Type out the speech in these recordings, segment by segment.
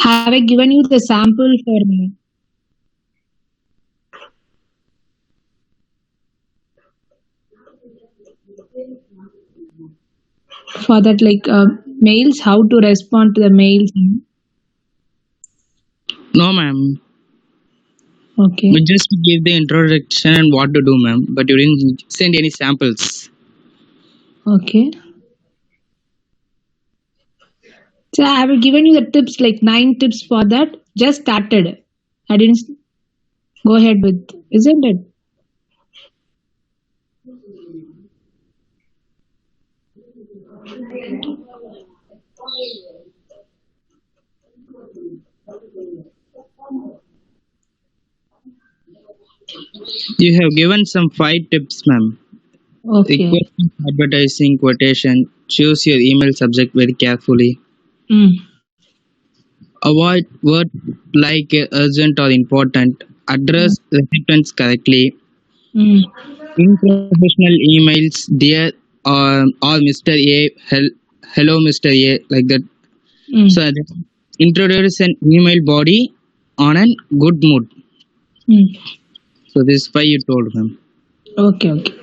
Have I given you the sample for that, like mails, how to respond to the mails? No, ma'am. Okay. We just gave the introduction and what to do, ma'am. But you didn't send any samples. Okay. So I have given you the tips, like 9 tips for that. Just started. I didn't go ahead with, isn't it? You have given some 5 tips, ma'am. Okay. Request advertising quotation. Choose your email subject very carefully. Mm. Avoid words like urgent or important. Mm. Address recipients correctly. Mm. In professional emails, dear or Mr. A, hello Mr. A, like that. Mm. So introduce an email body on a good mood. Mm. So this is why you told him. Okay. Okay.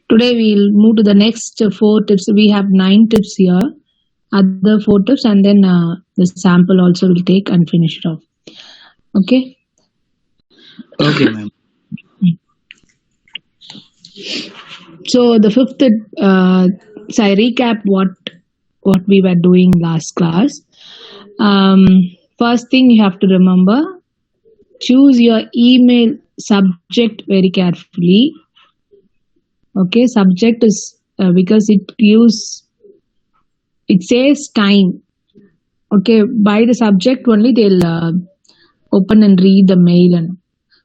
Today we'll move to the next 4 tips. We have 9 tips here. Other 4 tips, and then the sample also will take and finish it off. Okay. Okay, ma'am. So the fifth tip, so I recap what we were doing last class. Um, First thing you have to remember: choose your email subject very carefully. Okay, subject is because it saves time. Okay, by the subject only they'll open and read the mail, and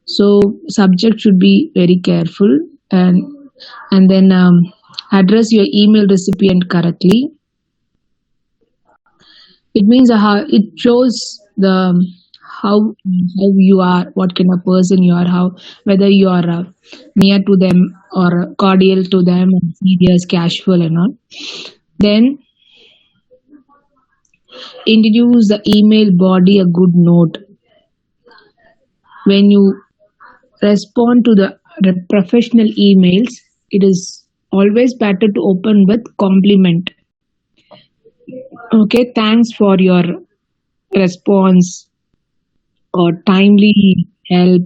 so subject should be very careful, and then address your email recipient correctly. It means how it shows the how you are, what kind of person you are, how whether you are near to them or cordial to them, serious, casual, and all. Then introduce the email body a good note. When you respond to the professional emails, it is always better to open with compliment. Okay, thanks for your response, or timely help,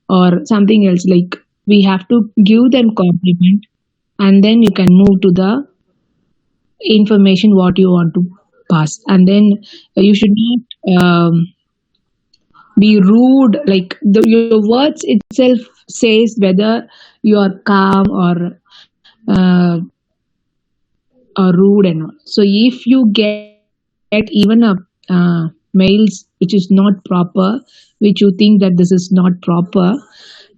or something else. Like, we have to give them compliment, and then you can move to the information what you want to pass. And then you should not be rude, like your words itself says whether you are calm uh, or rude and all. So if you get even a mails which is not proper, which you think that this is not proper,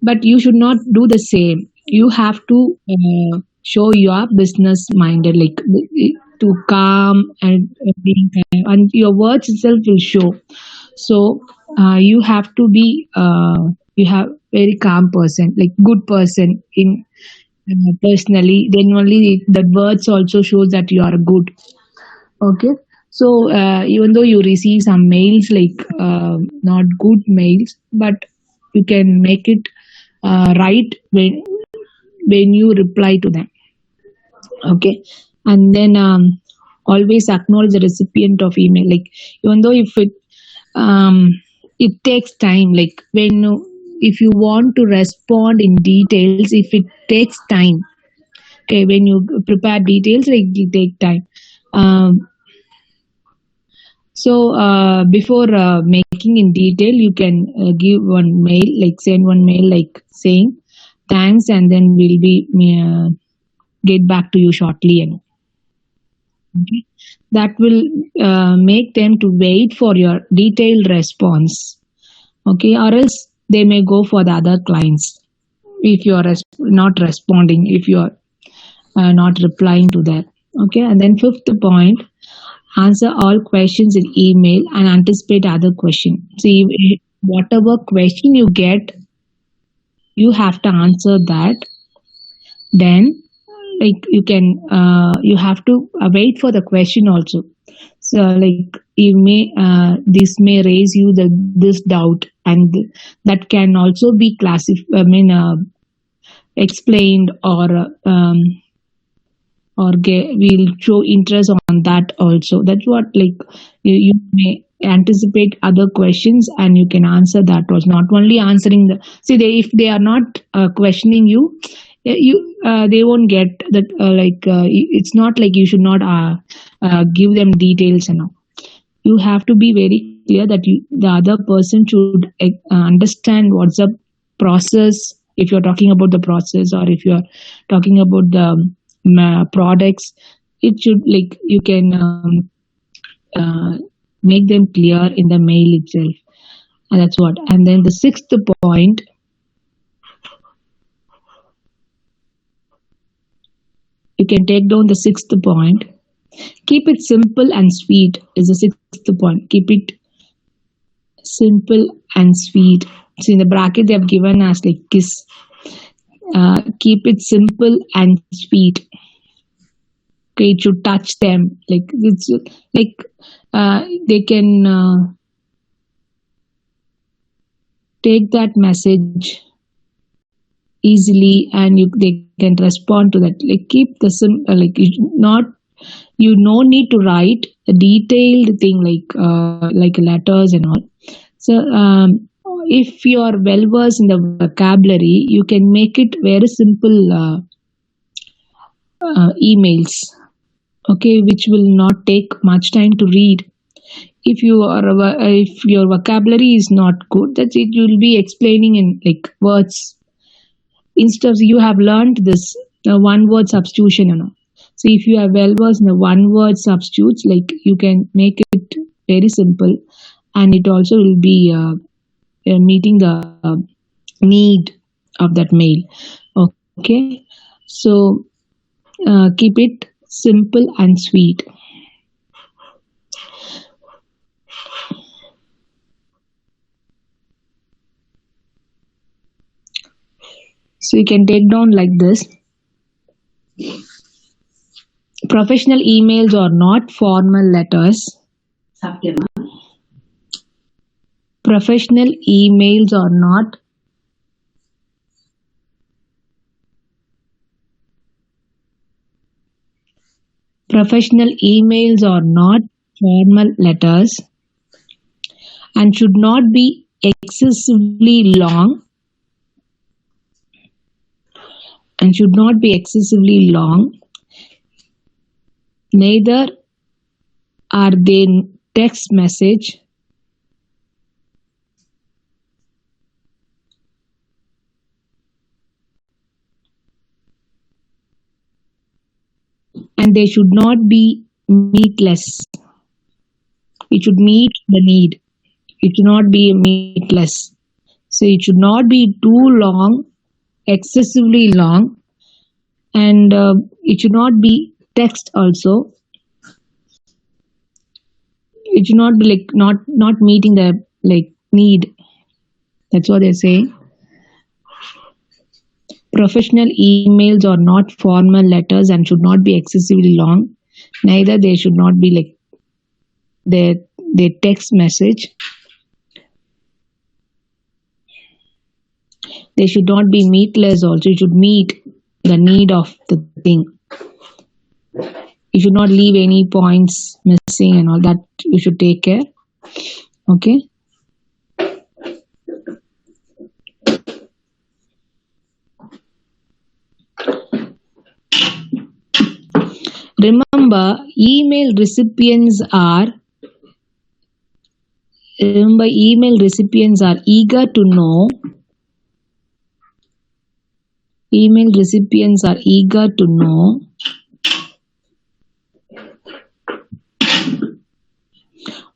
but you should not do the same. You have to show your business minded, like to calm and being calm, and your words itself will show. So you have to be you have very calm person, like good person in personally. Then only the words also shows that you are good. Okay. So even though you receive some mails like not good mails, but you can make it right when you reply to them. Okay. And then always acknowledge the recipient of email. Like, even though if um, it takes time, like if you want to respond in details, if it takes time, okay, when you prepare details, like it take time. Um, So before making in detail, you can give one mail, like send one mail, like saying thanks, and then we'll be get back to you shortly. And okay, that will make them to wait for your detailed response. Okay, or else they may go for the other clients if you are not responding, if you are not replying to that. Okay, and then fifth point: answer all questions in email and anticipate other question. See, whatever question you get, you have to answer that. Then, like you can, you have to wait for the question also. So, like you may, this may raise you this doubt, and that can also be classified. I mean, explained or we'll show interest on that also. That's what, like you may anticipate other questions and you can answer that also. Not only answering the, see, if they are not questioning you, they won't get that. It's not like you should not give them details and all. You have to be very clear that the other person should understand what's the process. If you're talking about the process, or if you're talking about the products, it should, like you can make them clear in the mail itself. And that's what. And then the sixth point, you can take down the sixth point. Keep it simple and sweet is the sixth point. Keep it simple and sweet. So in the bracket they have given as like KISS. Keep it simple and sweet. Okay, it should touch them. Like it's like they can take that message easily, and they can respond to that. Like keep the like you no need to write a detailed thing like letters and all. So if you are well versed in the vocabulary, you can make it very simple emails, okay, which will not take much time to read. If your vocabulary is not good, that it will be explaining in like words. Instead of, you have learned this one word substitution and all. So if you are well versed in the one word substitutes, like you can make it very simple, and it also will be meeting the need of that mail. Okay, so keep it simple and sweet. So you can take down like this. Professional emails are not formal letters. Professional emails are not formal letters and should not be excessively long. Neither are they text message. And they should not be meatless. It should meet the need. It should not be meatless. So it should not be too long, excessively long, and it should not be text also. It should not be like not meeting the like need. That's what they're saying. Professional emails are not formal letters and should not be excessively long. Neither they should not be like their text message. They should not be meatless also. It should meet the need of the thing. You should not leave any points missing and all that. You should take care. Okay. Remember, email recipients are eager to know. Email recipients are eager to know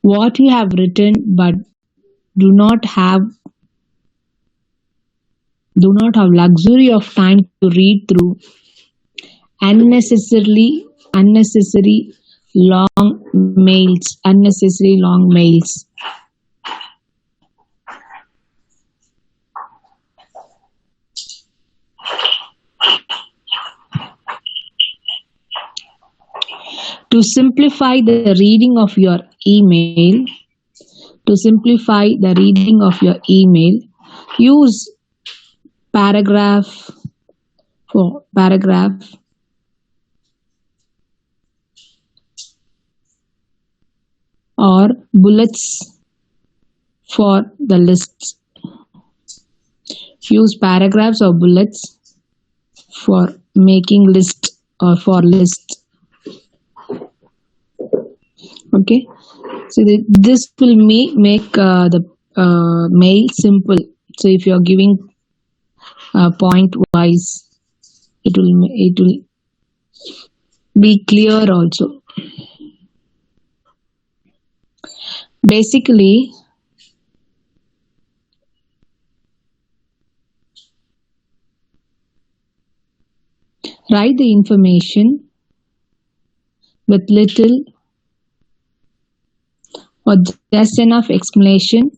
what you have written, but do not have luxury of time to read through unnecessary long mails, unnecessary long mails. To simplify the reading of your email, use paragraph for paragraph or bullets for the lists. Use paragraphs or bullets for making list or for list. Okay, so this will make the mail simple. So if you are giving point wise, it will be clear also. Basically, write the information with little or just enough explanation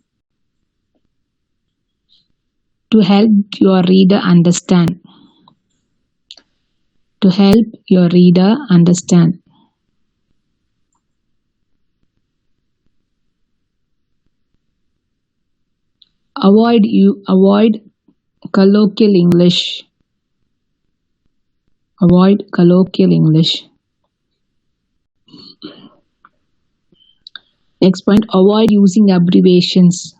to help your reader understand. Avoid colloquial English. Next point, avoid using abbreviations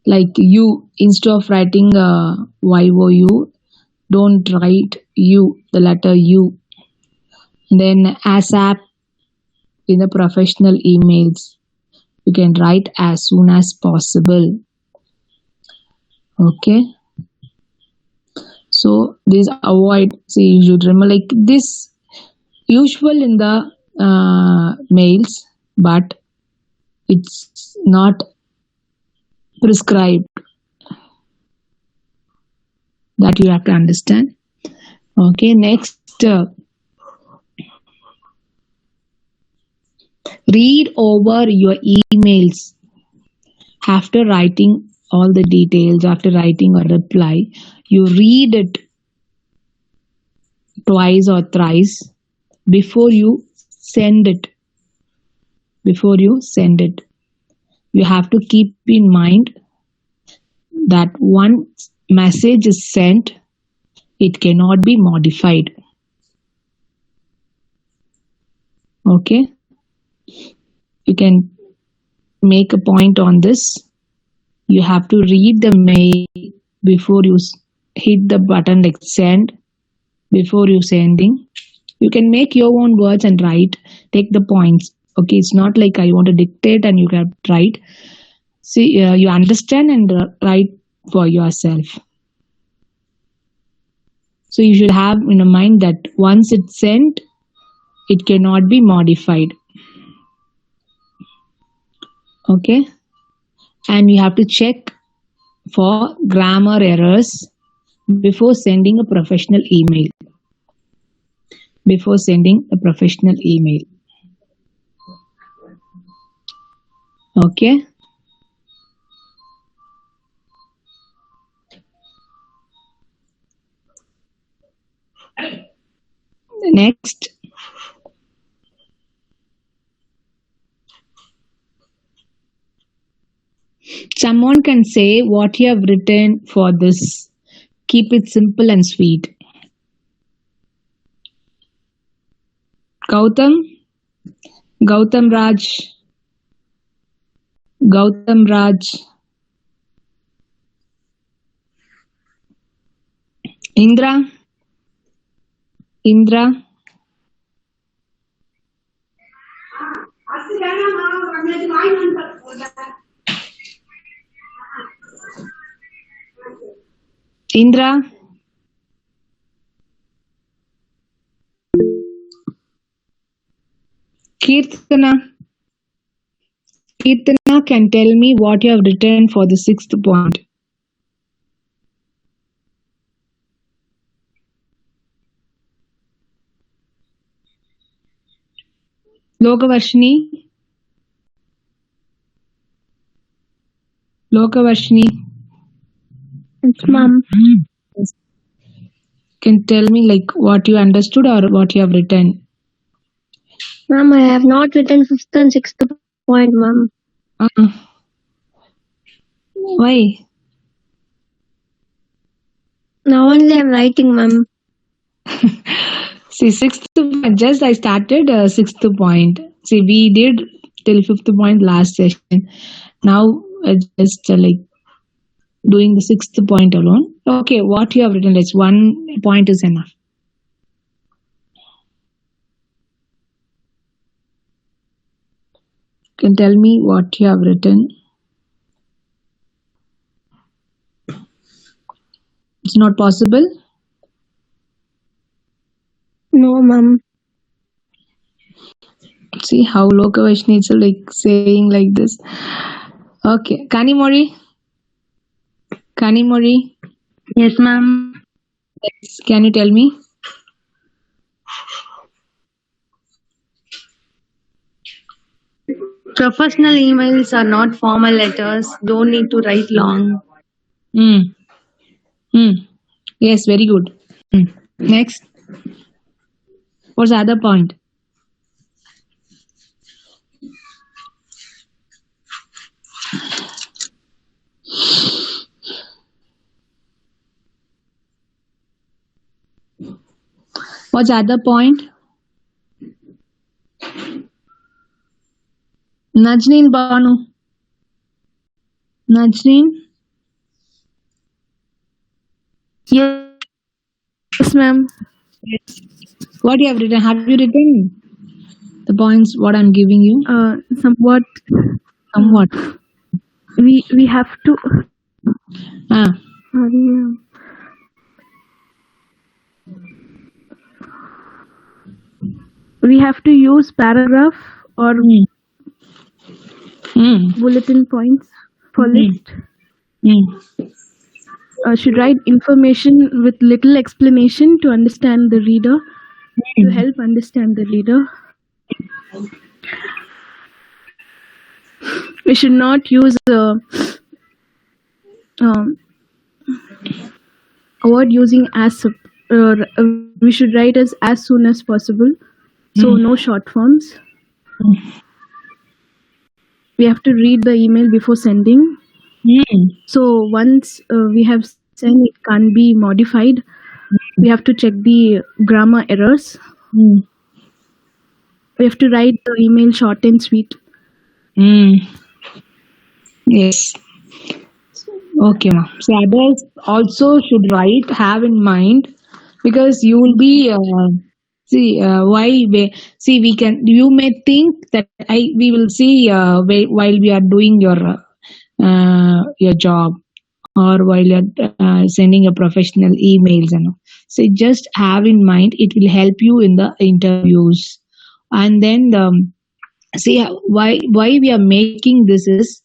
like you. Instead of writing YOU, don't write U, the letter U. Then ASAP in the professional emails, you can write as soon as possible. Okay. So this avoid. See, you should remember like this usual in the mails, but it's not prescribed. That you have to understand. Okay, next, read over your emails after writing all the details. After writing a reply, you read it twice or thrice before you send it. You have to keep in mind that once message is sent, it cannot be modified. Okay, you can make a point on this. You have to read the mail before you hit the button like send. Before you sending, you can make your own words and write, take the points. Okay, it's not like I want to dictate and you can write. See, you understand and write for yourself. So you should have in mind that once it's sent, it cannot be modified. Okay, and you have to check for grammar errors before sending a professional email. Okay. Next, someone can say what you have written for this. Keep it simple and sweet. Gautam Raj. Indra. Indra. Kirtana can tell me what you have written for the 6th point. Lokavarshini. Lokavarshini. Yes, ma'am. Can tell me like what you understood or what you have written. Ma'am, I have not written fifth and sixth point, ma'am. Why? Now only I'm writing, ma'am. See, sixth just I started sixth point. See, we did till fifth point last session. Now just like doing the sixth point alone. Okay, what you have written is 1 point is enough. Can tell me what you have written. It's not possible. No, ma'am. See how Lokavashni is like saying like this. Okay, Kanimori. Kanimori. Yes, ma'am. Yes. Can you tell me? Professional emails are not formal letters. Don't need to write long. Yes, very good. Next. What's the other point? What's the other point? Najreen Banu. Najreen. Yes, ma'am. What you have written? Have you written the points what I'm giving you? Somewhat. Somewhat. We have to. Ah. Sorry. We have to use paragraph or bulletin points for list. Should write information with little explanation to understand the reader, to help understand the reader. We should not use a word using as. We should write as soon as possible. So no short forms. We have to read the email before sending. So once we have sent, it can't be modified. We have to check the grammar errors. We have to write the email short and sweet. Yes. Okay, ma. So others also should write, have in mind, because you will be we can, you may think that we will see while we are doing your job, or while you're sending a professional emails and all. So just have in mind, it will help you in the interviews. And then see why we are making this is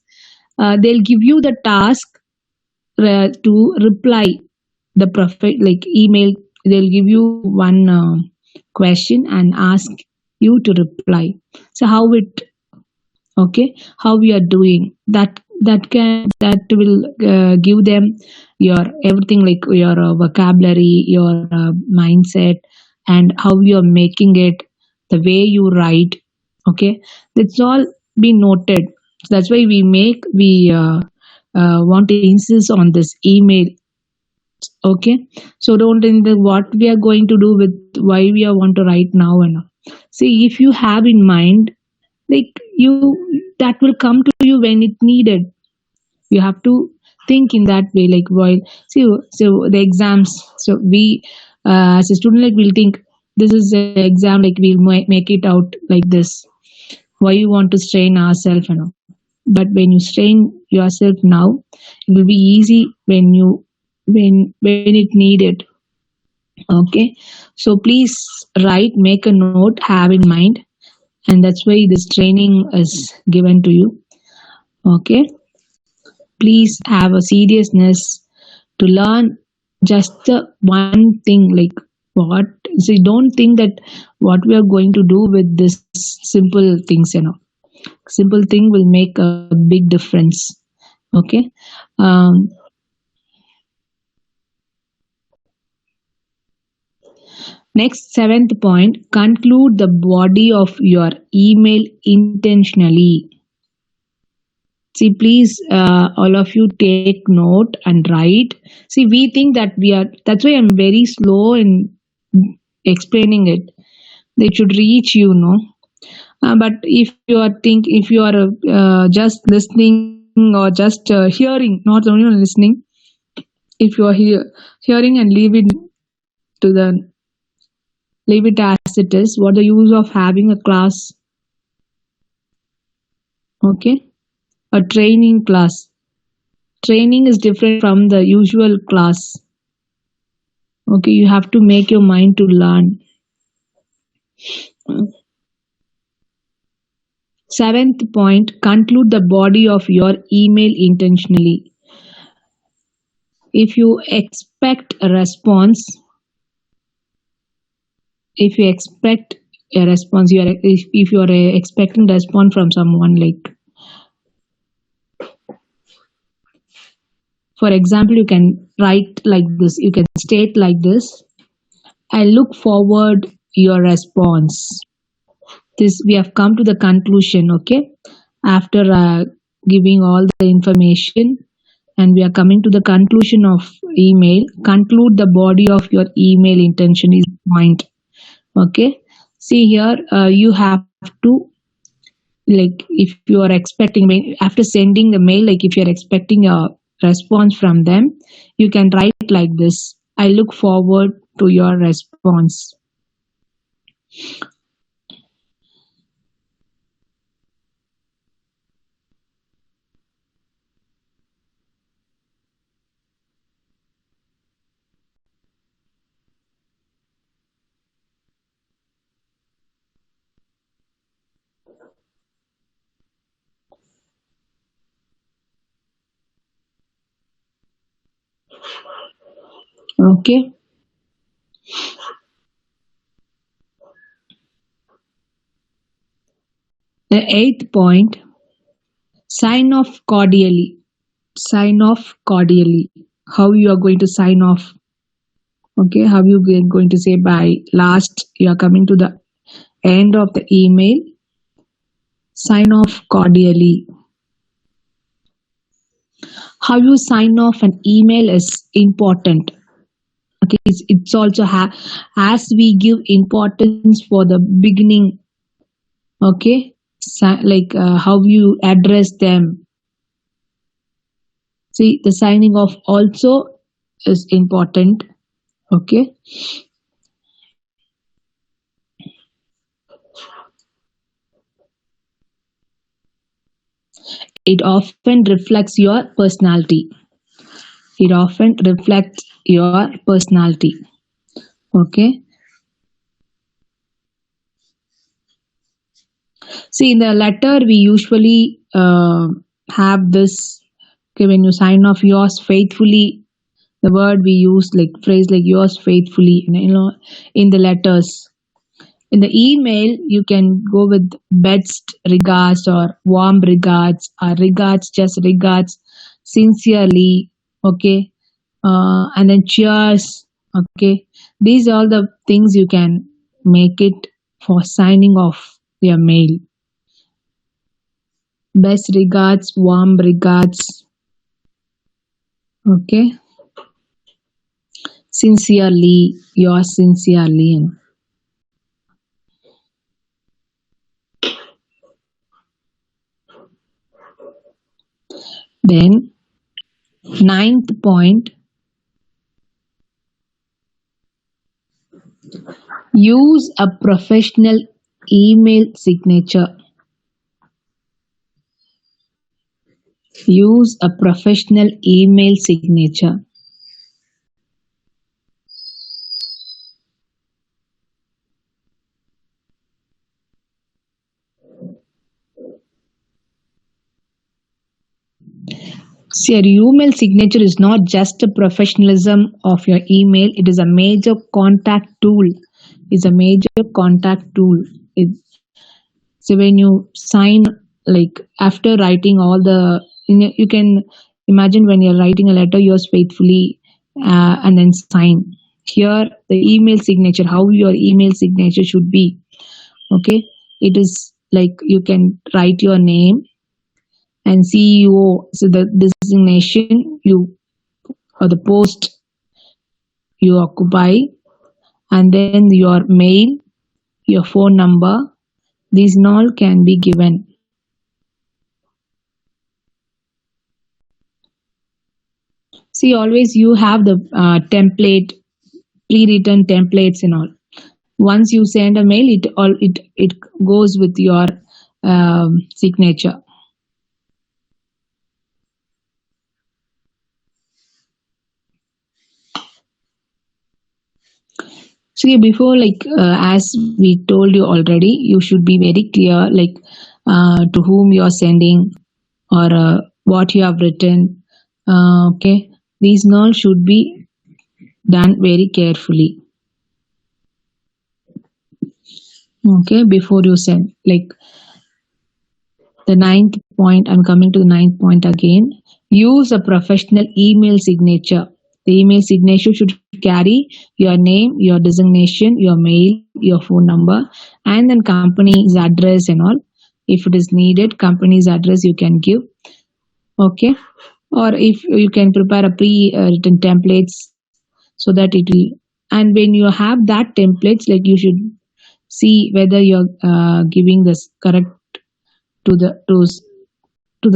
they'll give you the task to reply the email. They'll give you one question and ask you to reply. So how we are doing that will give them your everything, like your vocabulary, your mindset, and how you are making it, the way you write. Okay, that's all be noted. So that's why we want to insist on this email. Okay, so don't in the what we are going to do with why we are want to write now and all. See, if you have in mind, like you, that will come to you when it needed. You have to think in that way, like while so the exams. So we as a student, like we'll think this is an exam, like we'll make it out like this. Why you want to strain ourselves and all. But when you strain yourself now, it will be easy when it needed. Okay, so please write, make a note, have in mind, and that's why this training is given to you. Okay, please have a seriousness to learn just the one thing, like what see, don't think that what we are going to do with this simple things, simple thing will make a big difference. Okay. Next, seventh point, conclude the body of your email intentionally. See, please, all of you take note and write. See, we think that that's why I'm very slow in explaining it. They should reach you, but if you are just listening or just hearing, not only listening, if you are hearing and leave it as it is, what the use of having a class? Okay, a training class. Training is different from the usual class. Okay, you have to make your mind to learn. Seventh point, conclude the body of your email intentionally. If you expect a response, if you are expecting response from someone, like, for example, you can write like this, you can state like this: I look forward your response. This, we have come to the conclusion. Okay, after giving all the information, and we are coming to the conclusion of email. Conclude the body of your email intention is point. Okay, see here, you have to, like, if you are expecting, after sending the mail, like if you are expecting a response from them, you can write like this: I look forward to your response. Okay. The eighth point, sign off cordially. Sign off cordially. How you are going to sign off? Okay, how you going to say bye? Last, you are coming to the end of the email. Sign off cordially. How you sign off an email is important. Okay, it's also as we give importance for the beginning. Okay, like how you address them. See, the signing off also is important. Okay. It often reflects your personality. It often reflects your personality. Okay. See, in the letter, we usually have this. Okay, when you sign off yours faithfully, the word we use, like phrase like yours faithfully, in the letters. In the email, you can go with best regards or warm regards or regards, just regards, sincerely. Okay. And then cheers. Okay. These are all the things you can make it for signing off your mail. Best regards, warm regards. Okay. Sincerely, yours sincerely. Then, ninth point, use a professional email signature. Use a professional email signature. See, your email signature is not just a professionalism of your email, it is a major contact tool is a major contact tool. So when you sign, like after writing all the, you can imagine when you're writing a letter, yours faithfully, and then sign. Here, the email signature, how your email signature should be. Okay, it is like you can write your name and CEO, so the designation you or the post you occupy, and then your mail, your phone number. These all can be given. See, always you have the template, pre-written templates and all. Once you send a mail, it goes with your signature. See, before, like as we told you already, you should be very clear, like to whom you are sending or what you have written. Okay, these all should be done very carefully. Okay, before you send, like the 9th point, I'm coming to the 9th point again. Use a professional email signature. The email signature should carry your name, your designation, your mail, your phone number, and then company's address and all. If it is needed, company's address you can give. Okay, or if you can prepare a pre-written templates so that it will. And when you have that templates, like you should see whether you're giving this correct to the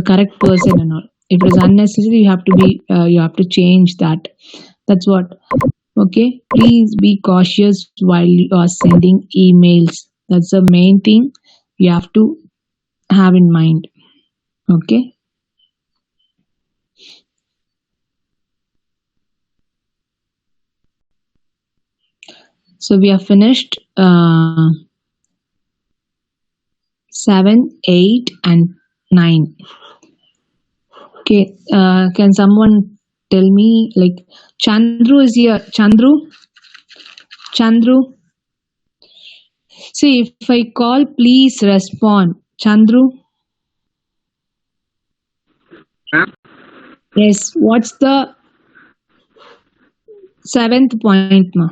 correct person and all. If it is unnecessary, you have to change that. That's what. Okay, please be cautious while you are sending emails. That's the main thing you have to have in mind. Okay, so we have finished 7, 8 and 9. Okay, can someone tell me, like Chandru is here? Chandru? See, if I call, please respond. Chandru? Yes, what's the 7th point, ma?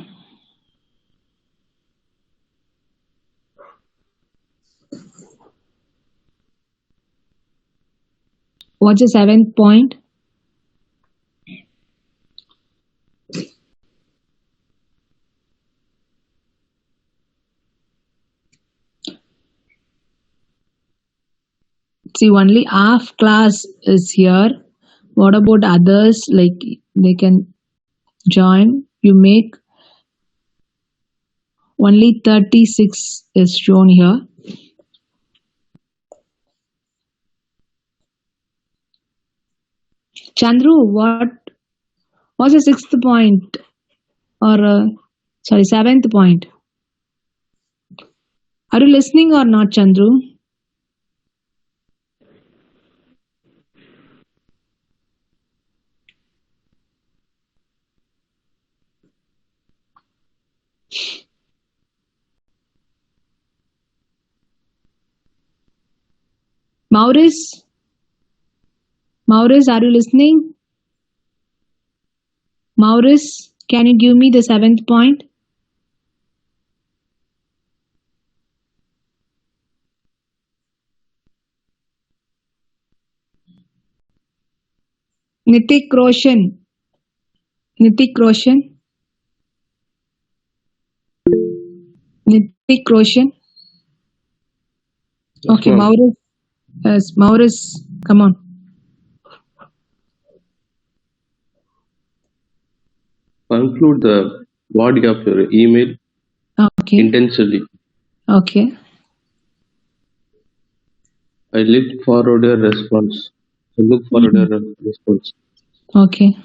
What's the 7th point? See, only half class is here. What about others? Like they can join. You make only 36 is shown here. Chandru, what's the 6th point? Or sorry, 7th point? Are you listening or not, Chandru? Maurice, are you listening? Maurice, can you give me the 7th point? Nitik Roshan. Nitik Roshan. Nitik Roshan. Okay, Maurice. Yes, Maurice, come on. Conclude the body of your email Okay. intentionally. Okay. I look forward a response. I look forward a response. Okay.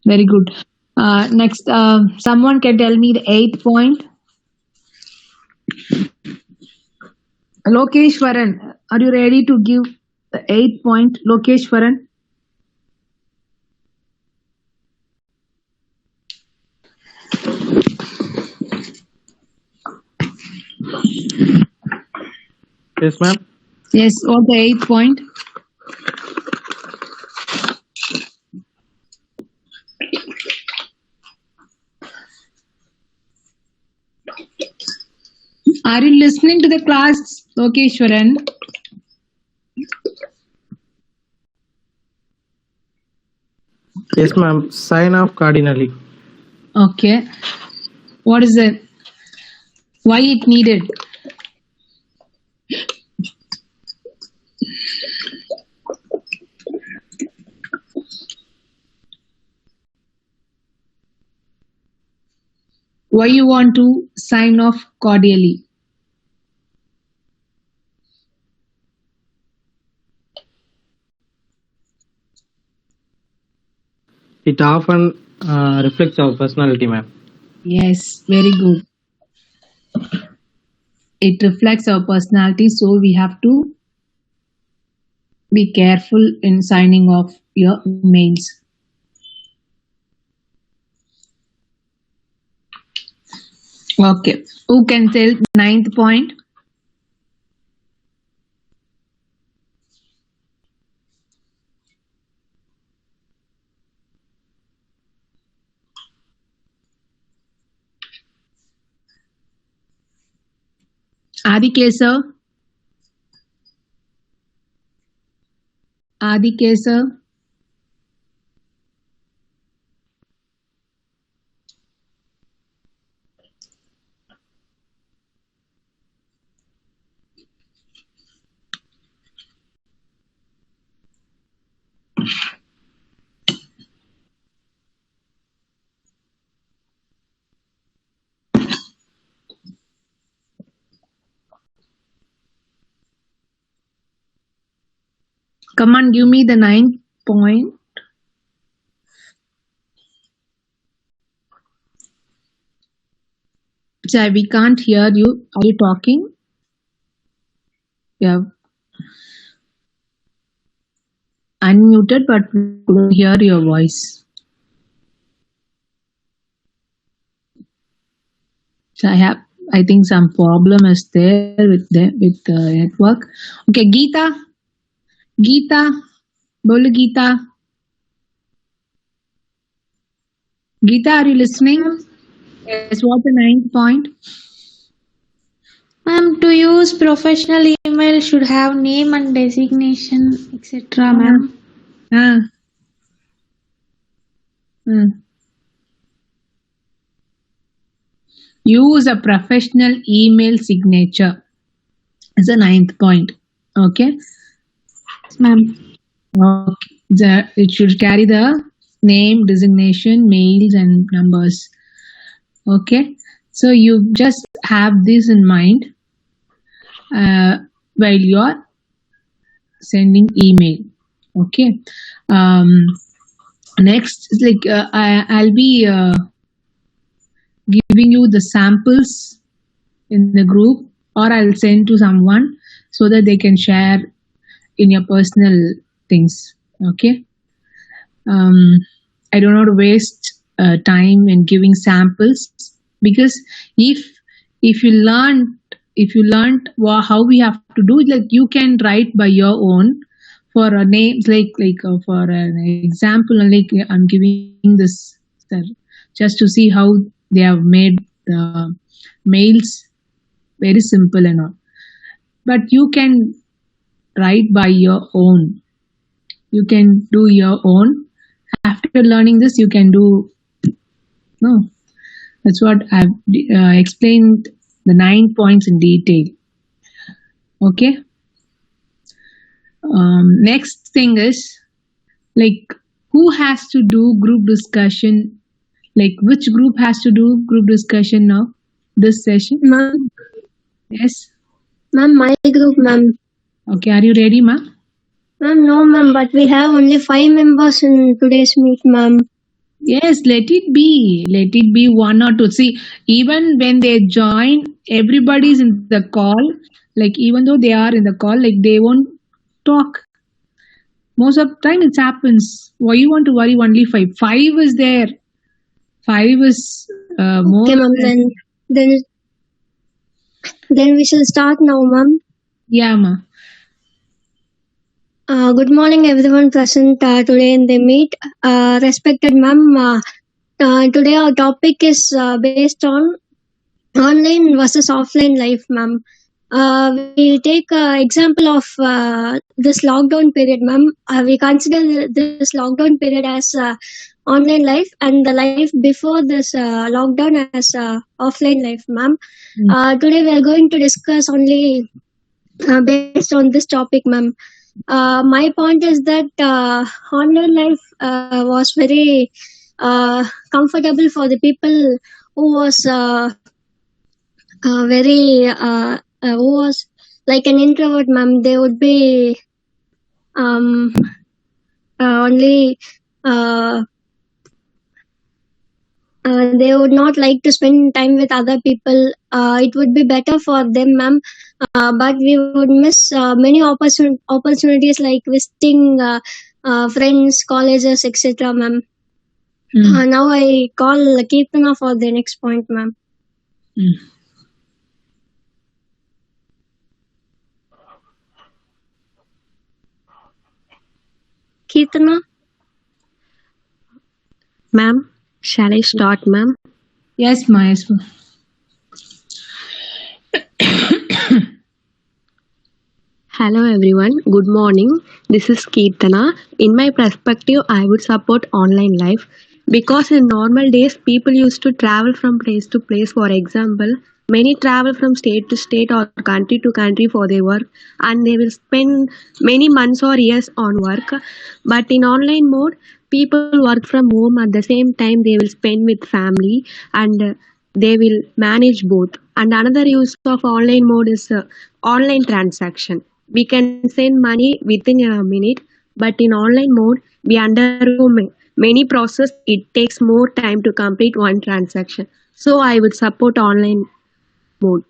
Very good. Next, someone can tell me the 8th point. Lokeshwaran, are you ready to give the 8th point? Lokeshwaran. Yes, ma'am. Yes, or the 8th point. Are you listening to the class, Lokeshwaran? Yes, ma'am. Sign off cardinally. Okay. What is it? Why it needed? Why you want to sign off cordially? It often reflects our personality, ma'am. Yes, very good. It reflects our personality, so we have to be careful in signing off your mails. Okay. Who can tell 9th point? Adikesa. Adikesa. Come on, give me the 9th point. Jai, we can't hear you. Are you talking? Yeah. Unmuted, but we couldn't hear your voice. So I think some problem is there with the network. Okay, Geeta. Geeta. Bolu Geeta. Geeta, are you listening? Yes, what's the 9th point? Ma'am, to use professional email should have name and designation, etc. Ma'am. Use a professional email signature. Is the 9th point. Okay. Yes, ma'am. Okay. It should carry the name, designation, mails, and numbers. Okay. So you just have this in mind while you're sending email. Okay. Next, I'll be giving you the samples in the group, or I'll send to someone so that they can share in your personal things. Okay. I don't want to waste time in giving samples, because if you learned how we have to do it, like you can write by your own for a name, for an example, like I'm giving this just to see how they have made the mails very simple and all. But you can write by your own. You can do your own. After learning this, you can do. No, that's what I've explained the 9 points in detail. Okay. Next thing is, like, who has to do group discussion? Like, which group has to do group discussion now? This session? Ma'am. Yes. Ma'am, my group, ma'am. Okay, are you ready, ma'am? Ma'am, no, ma'am, but we have only 5 members in today's meet, ma'am. Yes, let it be. Let it be 1 or 2. See, even when they join, everybody's in the call. Like, even though they are in the call, like, they won't talk. Most of the time it happens. Why you want to worry only 5? 5 is there. 5 is more. Okay, ma'am, Then we shall start now, ma'am. Yeah, ma. Good morning, everyone present today in the meet. Respected ma'am, today our topic is based on online versus offline life, ma'am. We take example of this lockdown period, ma'am. We consider this lockdown period as online life, and the life before this lockdown as offline life, ma'am. Today we are going to discuss only based on this topic, ma'am. My point is that online life was very comfortable for the people who was who was like an introvert, ma'am. They would be only they would not like to spend time with other people. It would be better for them, ma'am. But we would miss many opportunities like visiting friends, colleges, etc., ma'am. Now I call Kirtana for the next point, ma'am. Kirtana? Ma'am, shall I start, ma'am? Yes, ma. Yes, ma. Hello everyone, good morning. This is Kirtana. In my perspective, I would support online life because in normal days, people used to travel from place to place. For example, many travel from state to state or country to country for their work, and they will spend many months or years on work. But in online mode, people work from home at the same time they will spend with family, and they will manage both. And another use of online mode is online transaction. We can send money within a minute, but in online mode, we undergo many process. It takes more time to complete one transaction. So I would support online mode.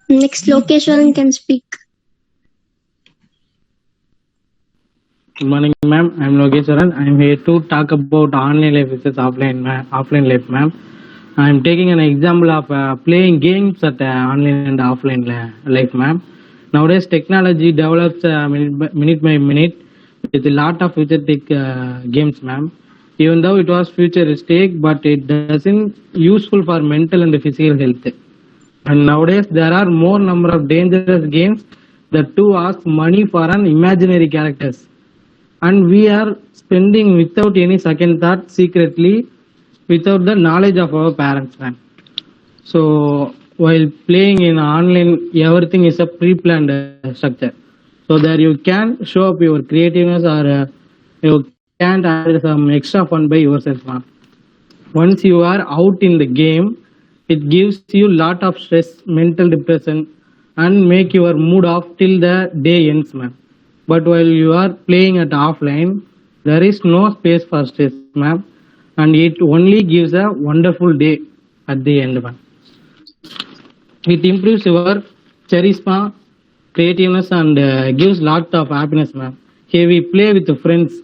Next, Lokeshwaran can speak. Good morning, ma'am. I'm Lokeshwaran. I'm here to talk about online life versus offline life, ma'am. I'm taking an example of playing games at online and offline life, ma'am. Nowadays, technology develops minute by minute with a lot of futuristic games, ma'am. Even though it was futuristic, but it doesn't useful for mental and physical health. And nowadays, there are more number of dangerous games that too ask money for an imaginary characters. And we are spending without any second thought secretly without the knowledge of our parents, man. So while playing in online, everything is a pre-planned structure. So that you can show up your creativeness or you can add some extra fun by yourself, man. Once you are out in the game, it gives you lot of stress, mental depression, and make your mood off till the day ends, man. But while you are playing at offline, there is no space for stress, ma'am, and it only gives a wonderful day at the end, ma'am. It improves your charisma, creativeness, and gives lot of happiness, ma'am. Here we play with the friends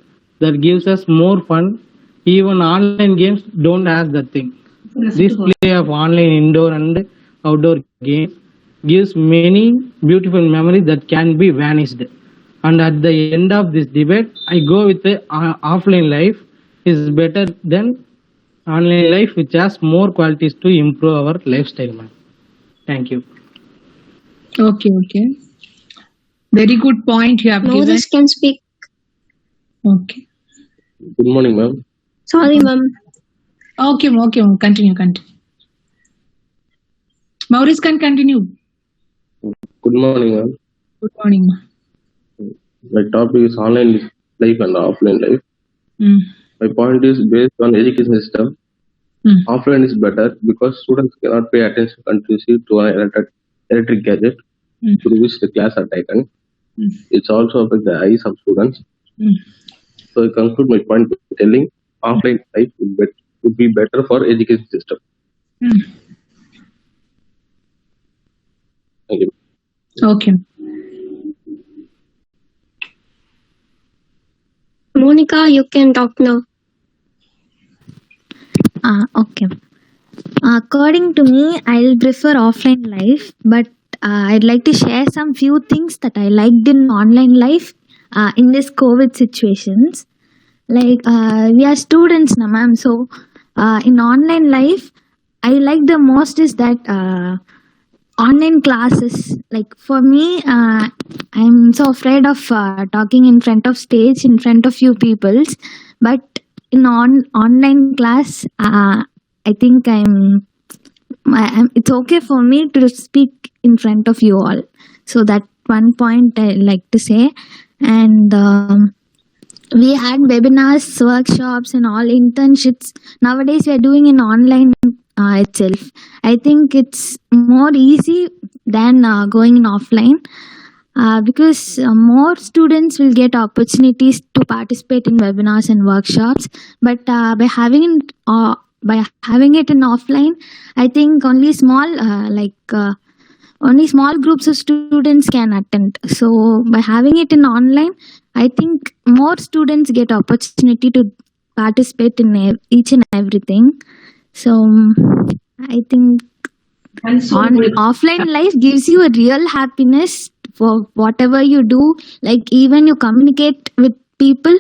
that gives us more fun. Even online games don't have that thing. This play of online indoor and outdoor games gives many beautiful memories that can be vanished. And at the end of this debate, I go with the offline life is better than online life, which has more qualities to improve our lifestyle, man. Thank you. Okay. Very good point you have given. Moses can speak. Okay. Good morning, ma'am. Sorry, ma'am. Okay, ma'am. Continue. Maurice can continue. Good morning, ma'am. Good morning, ma'am. My topic is online life and offline life. My point is based on education system. Offline is better because students cannot pay attention continuously to an electric gadget through which the class are taken. It's also affect the eyes of students. So I conclude my point by telling offline life would be better for education system. Thank you. Okay. Monica, you can talk now. Okay. According to me, I'll prefer offline life, but I'd like to share some few things that I liked in online life in this COVID situations. Like we are students, na ma'am. So in online life, I like the most is that online classes. Like for me, I'm so afraid of talking in front of stage, in front of few peoples. But in online class, I think it's okay for me to speak in front of you all. So that one point I like to say. And we had webinars, workshops, and all internships. Nowadays, we are doing in online itself. I think it's more easy than going in offline because more students will get opportunities to participate in webinars and workshops. But by having it in offline, I think only small groups of students can attend. So by having it in online, I think more students get opportunity to participate in each and everything. So I think offline life gives you a real happiness for whatever you do. Like even you communicate with people,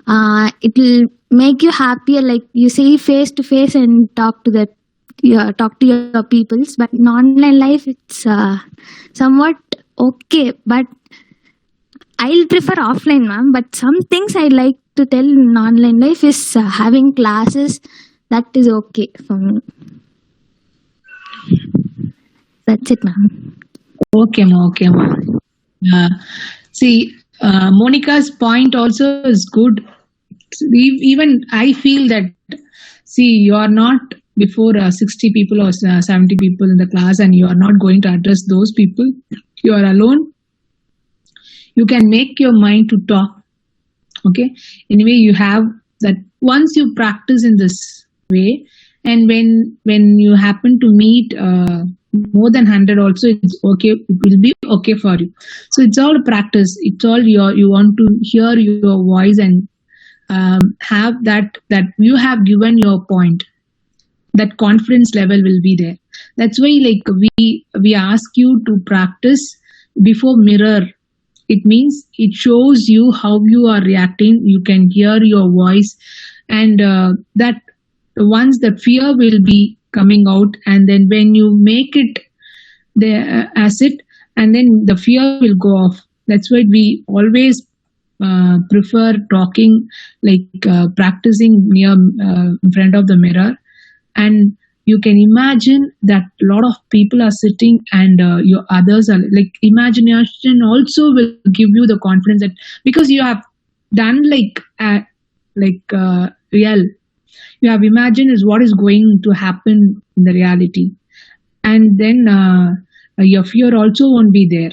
it will make you happier. Like you see face to face and talk to your peoples. But in online life, it's somewhat okay. But I'll prefer offline, ma'am. But some things I like to tell in online life is having classes. That is okay for me. That's it, ma'am. Okay, ma. Okay, ma. See, Monica's point also is good. Even I feel that, see, you are not before 60 people or 70 people in the class and you are not going to address those people. You are alone. You can make your mind to talk. Okay. Anyway, you have that once you practice in this way, and when you happen to meet more than 100 also, it's okay. It will be okay for you. So it's all practice. It's all you want to hear your voice and have that you have given your point. That confidence level will be there. That's why like we ask you to practice before mirror. It means it shows you how you are reacting. You can hear your voice, and that once the fear will be coming out, and then when you make it there as it, and then the fear will go off. That's why we always prefer talking, like practicing near in front of the mirror. And you can imagine that a lot of people are sitting and your others are like, imagination also will give you the confidence that because you have done real, you have imagined is what is going to happen in the reality, and then your fear also won't be there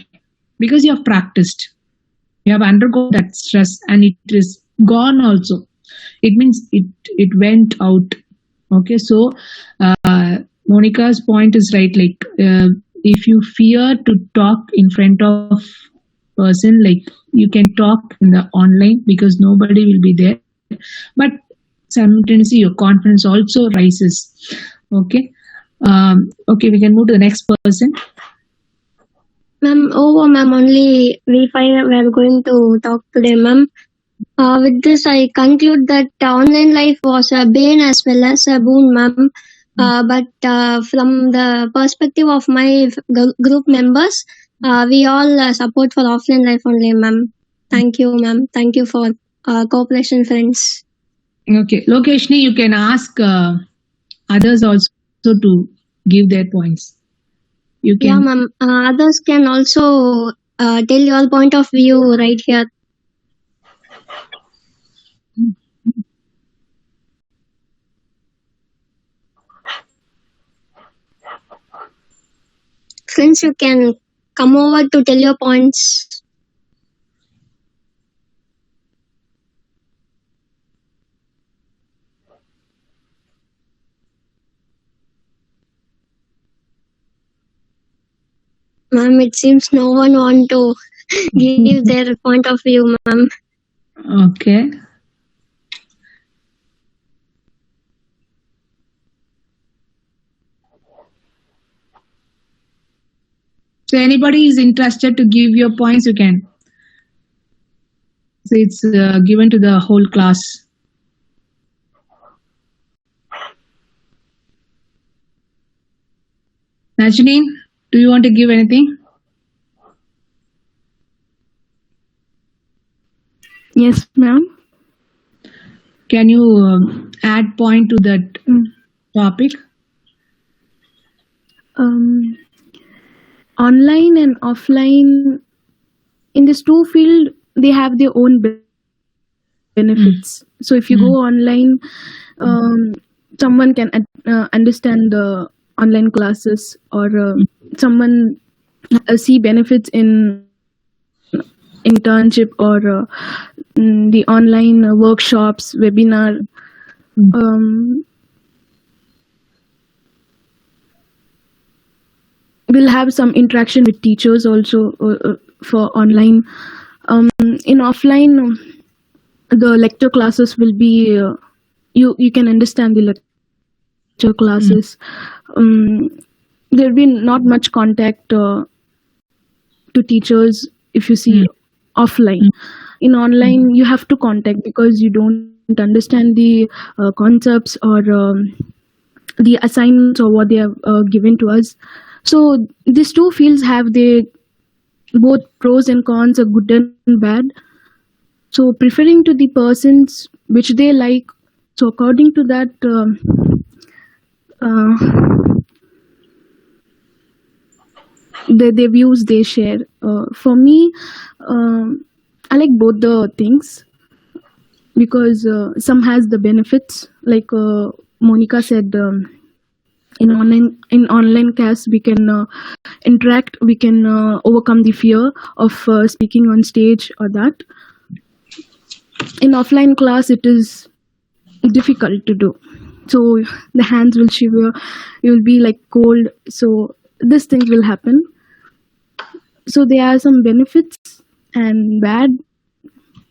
because you have practiced, you have undergone that stress, and it is gone also. It means it went out. Okay, so Monica's point is right. Like if you fear to talk in front of person, like you can talk in the online because nobody will be there, but simultaneously your confidence also rises. Okay, okay, we can move to the next person. Ma'am, ma'am, only we five were going to talk today, ma'am. With this, I conclude that online life was a bane as well as a boon, ma'am. But from the perspective of my group members, we all support for offline life only, ma'am. Thank you, ma'am. Thank you for cooperation, friends. Okay, Lokeshni, you can ask others also to give their points. You can. Yeah, ma'am. Others can also tell your point of view right here. Friends, you can come over to tell your points. Ma'am, it seems no one want to give their point of view, ma'am. Okay. So anybody is interested to give your points, you can. So it's given to the whole class. Najneen, do you want to give anything? Yes, ma'am. Can you add point to that topic? Online and offline, in this two field, they have their own benefits. So if you go online, someone can understand the online classes, or someone see benefits in internship, or the online workshops, webinar. We'll have some interaction with teachers also for online. In offline, the lecture classes will be you can understand the lecture classes. There'll be not much contact to teachers if you see offline. In online, you have to contact because you don't understand the concepts or the assignments or what they have given to us. So these two fields have their both pros and cons, are good and bad. So preferring to the persons which they like. So according to that, the views they share. For me, I like both the things because some has the benefits, like Monica said. In online class, we can interact, we can overcome the fear of speaking on stage or that. In offline class, it is difficult to do. So the hands will shiver, you will be like cold. So this thing will happen. So there are some benefits and bad.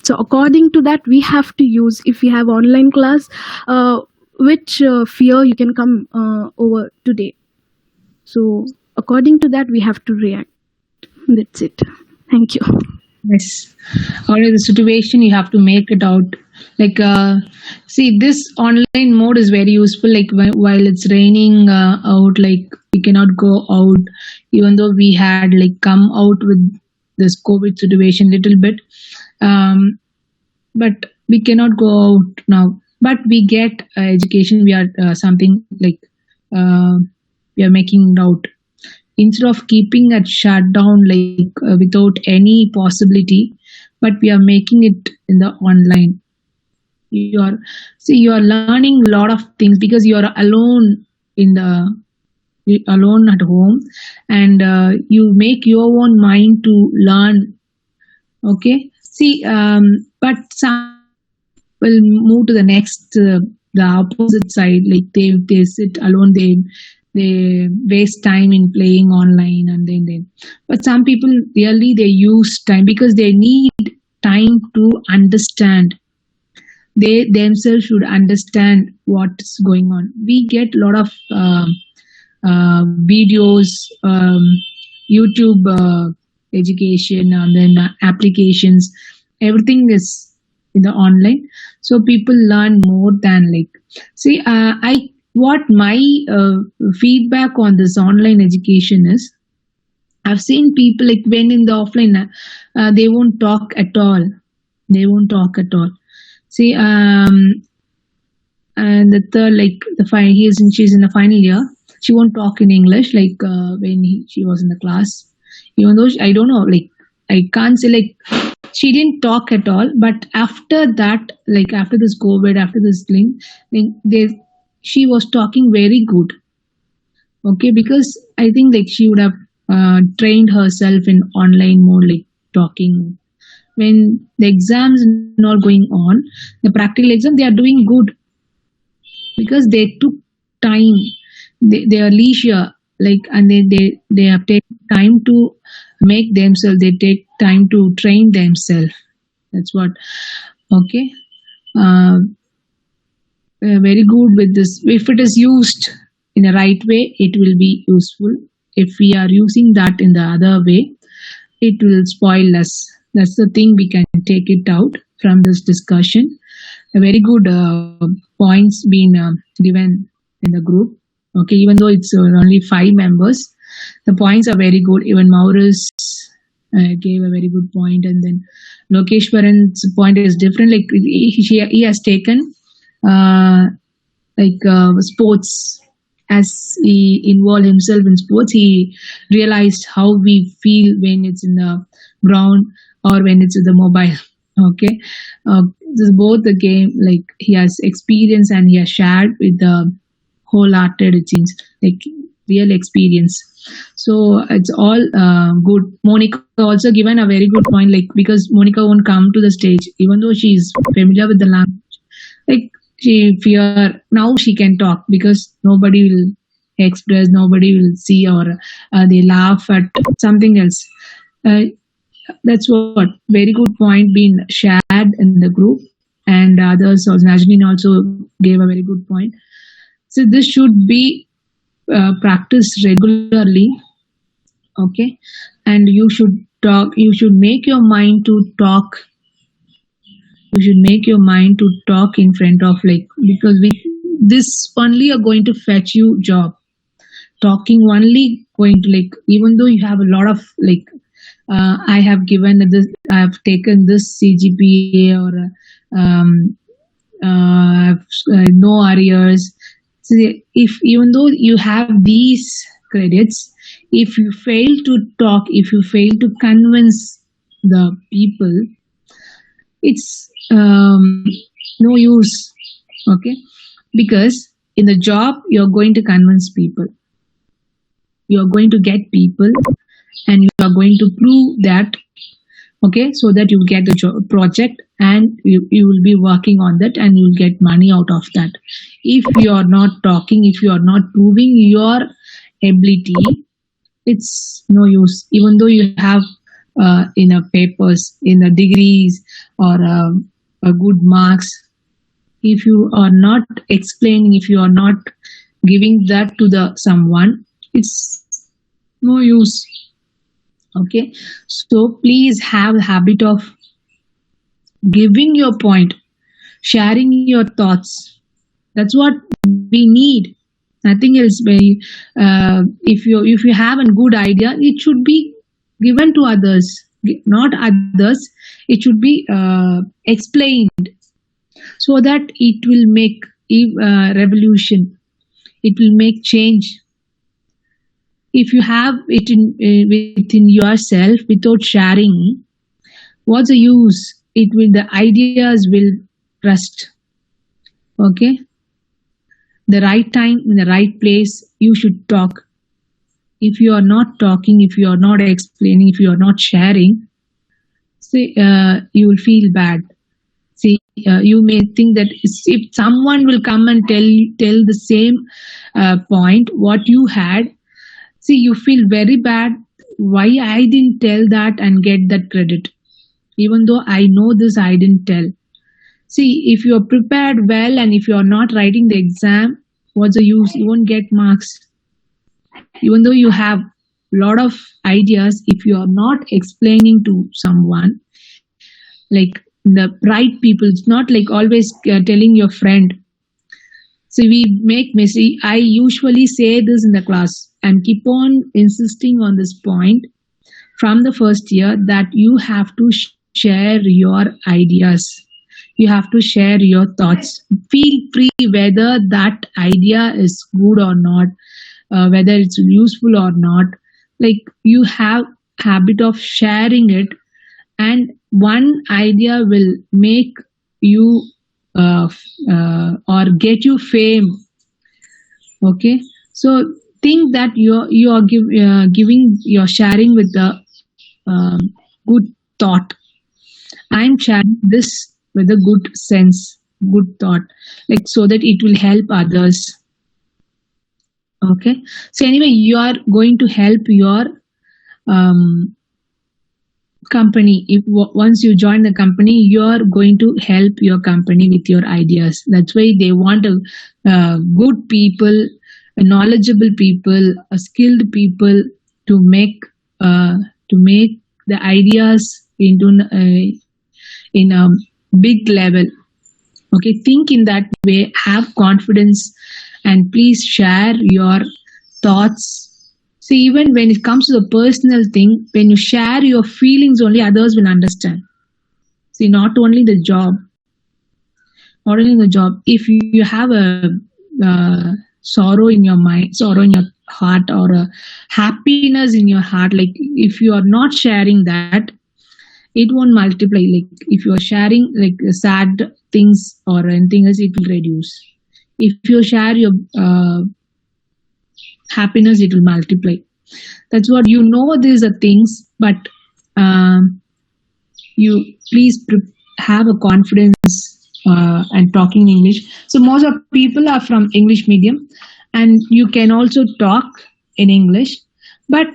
So according to that, we have to use, if we have online class, which fear you can come over today. So according to that, we have to react. That's it. Thank you. Yes. Or the situation, you have to make it out. Like, see, this online mode is very useful. Like while it's raining out, like we cannot go out, even though we had like come out with this COVID situation little bit, but we cannot go out now. But we get education. We are something like we are making it out. Instead of keeping it shut down like without any possibility, but we are making it in the online. You are learning a lot of things because you are alone alone at home, and you make your own mind to learn. Okay. See, but some will move to the next, the opposite side. Like they sit alone, they waste time in playing online, and then but some people really they use time because they need time to understand. They themselves should understand what's going on. We get a lot of videos, YouTube education, and then applications. Everything is in the online, so people learn more than like. See, what my feedback on this online education is, I've seen people like when in the offline, they won't talk at all. They won't talk at all. See, and the third, like she's in the final year. She won't talk in English like when she was in the class. Even though I don't know, like I can't say like she didn't talk at all. But after that, like after this COVID, after this thing, she was talking very good. Okay, because I think like she would have trained herself in online mode, like talking. When the exams not going on, the practical exam, they are doing good because they took time. They are leisure, like, and they have taken time to make themselves. They take time to train themselves. That's what. Okay. Very good with this. If it is used in the right way, it will be useful. if we are using that in the other way, it will spoil us. That's the thing we can take it out from this discussion. A very good points being given in the group. Okay, even though it's only 5 members, the points are very good. Even Maurus gave a very good point, and then Lokeshwaran's point is different. Like he has taken sports. As he involved himself in sports, he realized how we feel when it's in the ground or when it's in the mobile. Okay, this is both the game. Like he has experience and he has shared with the wholehearted. It seems like real experience. So it's all good. Monica also given a very good point. Like because Monica won't come to the stage, even though she is familiar with the language. Like she fear now she can talk because nobody will express, nobody will see, or they laugh at something else. That's what very good point being shared in the group, and others also. Najmin also gave a very good point. So this should be practiced regularly. Okay, and you should talk. You should make your mind to talk. You should make your mind to talk in front of because this only are going to fetch you job. Talking only going to even though you have a lot of I have given this, I have taken this CGPA or no arrears. So if even though you have these credits, if you fail to talk, if you fail to convince the people, it's no use. Okay, because in the job you're going to convince people, you're going to get people, and you are going to prove that, okay, so that you will get the project and you will be working on that and you will get money out of that. If you are not talking, if you are not proving your ability, it's no use. Even though you have in a papers, in the degrees or a good marks, if you are not explaining, if you are not giving that to the someone, it's no use. Okay, so please have a habit of giving your point, sharing your thoughts. That's what we need. Nothing else. If you have a good idea, it should be given to others, not others. It should be explained so that it will make revolution. It will make change. If you have it within yourself without sharing, what's the use? The ideas will rust. Okay? The right time, in the right place, you should talk. If you are not talking, if you are not explaining, if you are not sharing, you will feel bad. See, you may think that if someone will come and tell the same point what you had, see, you feel very bad. Why I didn't tell that and get that credit? Even though I know this, I didn't tell. See, if you are prepared well and if you are not writing the exam, what's the use? You won't get marks. Even though you have a lot of ideas, if you are not explaining to someone, like the right people, it's not like always telling your friend. So we make messy. I usually say this in the class and keep on insisting on this point from the first year that you have to share your ideas. You have to share your thoughts. Feel free whether that idea is good or not, whether it's useful or not. Like you have habit of sharing it, and one idea will make you or get you fame. Okay, so think that you're sharing with the good thought. I'm sharing this with a good sense, good thought, like so that it will help others. Okay, so anyway, you are going to help your company. If once you join the company, you are going to help your company with your ideas. That's why they want a good people knowledgeable people, skilled people to make the ideas into in a big level. Okay, think in that way, have confidence, and please share your thoughts. So even when it comes to the personal thing, when you share your feelings, only others will understand. See, not only the job. If you have a sorrow in your mind, sorrow in your heart, or a happiness in your heart, like if you are not sharing that, it won't multiply. Like if you are sharing like sad things or anything else, it will reduce. If you share your happiness, it will multiply. That's what these are things, but you please have a confidence and talking English. So most of people are from English medium, and you can also talk in English, but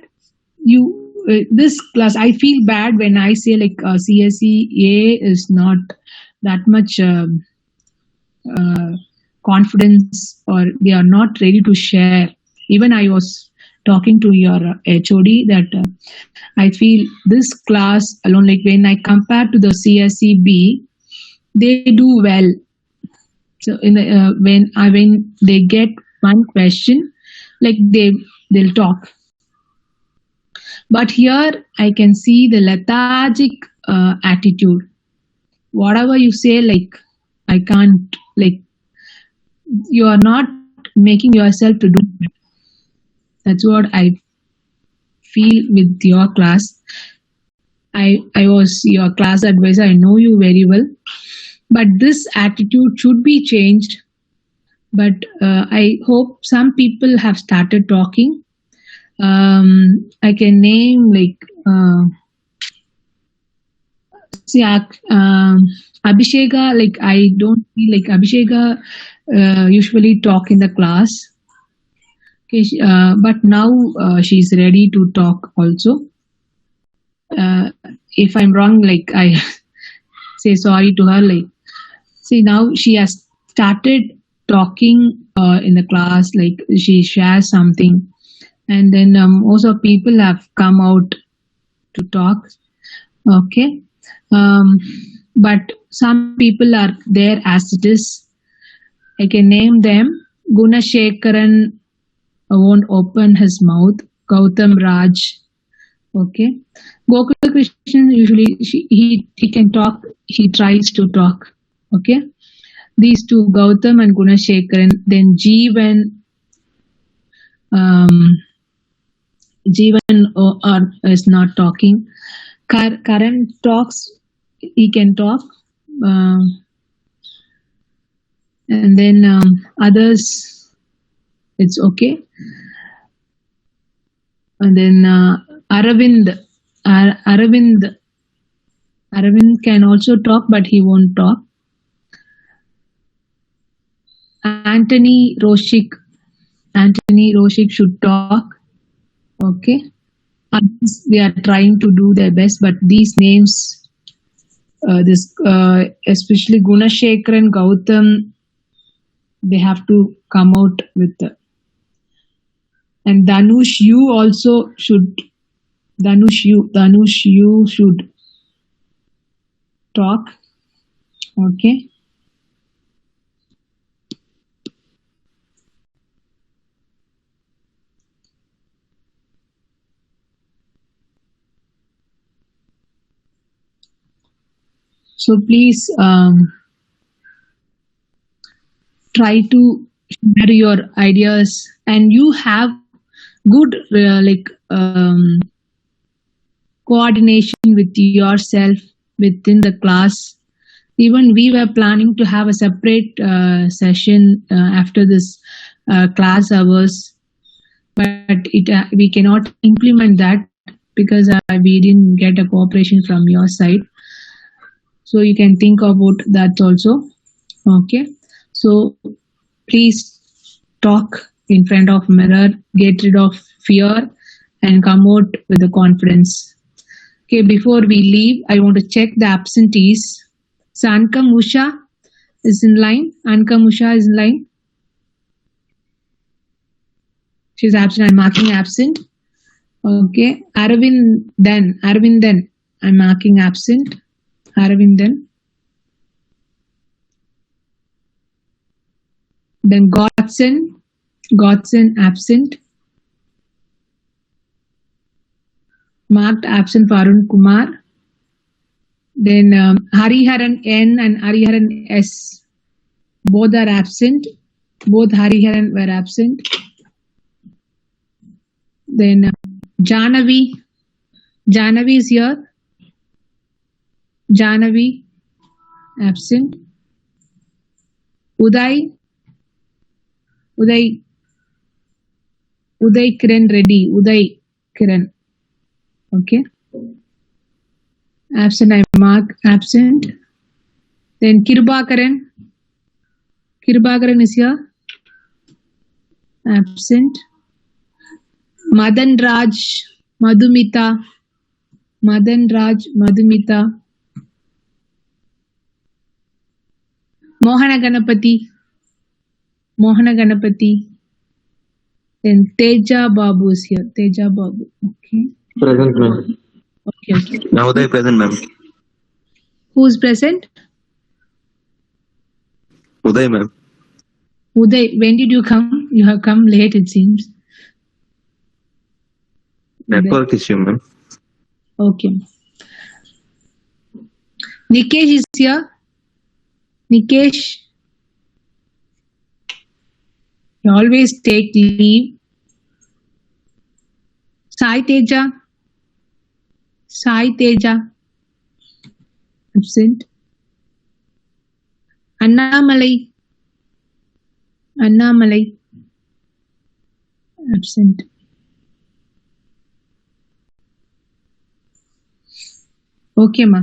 this class, I feel bad when I say like CSE A is not that much confidence, or they are not ready to share. Even I was talking to your HOD that I feel this class alone, like when I compare to the CSE B, they do well. So in the, when they get one question, like they'll talk. But here I can see the lethargic attitude. Whatever you say, like I can't, like you are not making yourself to do it. That's what I feel with your class. I was your class advisor. I know you very well, but this attitude should be changed. But I hope some people have started talking. I can name like Abhisheka. Like I don't feel like Abhisheka usually talk in the class. Okay, but now she's ready to talk also. If I'm wrong, like I say sorry to her. Like, see, now she has started talking in the class. Like she shares something, and then also people have come out to talk. Okay, but some people are there as it is. I can name them. Gunashekaran won't open his mouth. Gautam Raj. Okay. Gokula Krishnan usually he can talk. He tries to talk. Okay. These two, Gautam and Gunashekaran. Then Jeevan. Jeevan is not talking. Karan talks. He can talk. And then others, it's okay. And then Aravind can also talk, but he won't talk. Anthony Roshik should talk. Okay. Others, they are trying to do their best, but these names, especially Gunashekaran, Gautam, they have to come out with the. And Dhanush, you also should. Dhanush, you should talk. Okay. So please try to share your ideas, and you have good coordination with yourself within the class. Even we were planning to have a separate session after this class hours, but we cannot implement that because we didn't get a cooperation from your side. So you can think about that also. Okay. So please talk in front of mirror, get rid of fear, and come out with the confidence. Okay, before we leave, I want to check the absentees. So Anka Musha is in line. Anka Musha is in line. She's absent. I'm marking absent. Okay. Aravindan. I'm marking absent. Aravindan. Then Godson absent. Marked absent for Arun Kumar. Then Hariharan N and Hariharan S. Both are absent. Both Hariharan were absent. Then Janavi. Janavi is here. Janavi absent. Uday Kiran Reddy. Uday Kiran. Okay. Absent, I mark absent. Then Kirbakaran. Kirbakaran is here. Absent. Madan Raj Madhumita. Madan Raj Madhumita. Mohana Ganapati. Then Teja Babu is here. Teja Babu. Okay. Present, ma'am. Okay. Now they present, ma'am. Who's present? Uday, ma'am. Uday, when did you come? You have come late, it seems. Network issue, ma'am. Okay. Nikesh is here. Nikesh. You always take leave. Sai Teja. Absent. Annamalai. Absent. Okay, ma.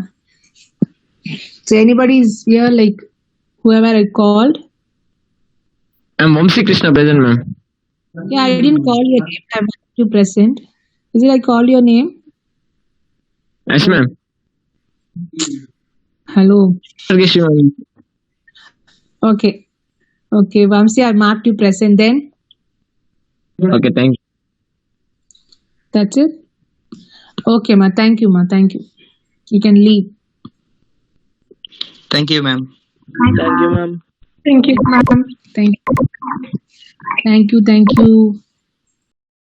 So anybody is here, like whoever I called? I'm Vamsi Krishna present, ma'am. Yeah, I didn't call your name. I'm you present. Is it I called your name? Yes, ma'am. Hello. Okay, Okay. Okay, Vamsi, I marked you present then. okay, thank you. That's it? Okay, ma. Thank you, ma. Thank you. You can leave. Thank you, ma'am. Thank you, ma'am. Thank you, ma'am. Thank you. Thank you.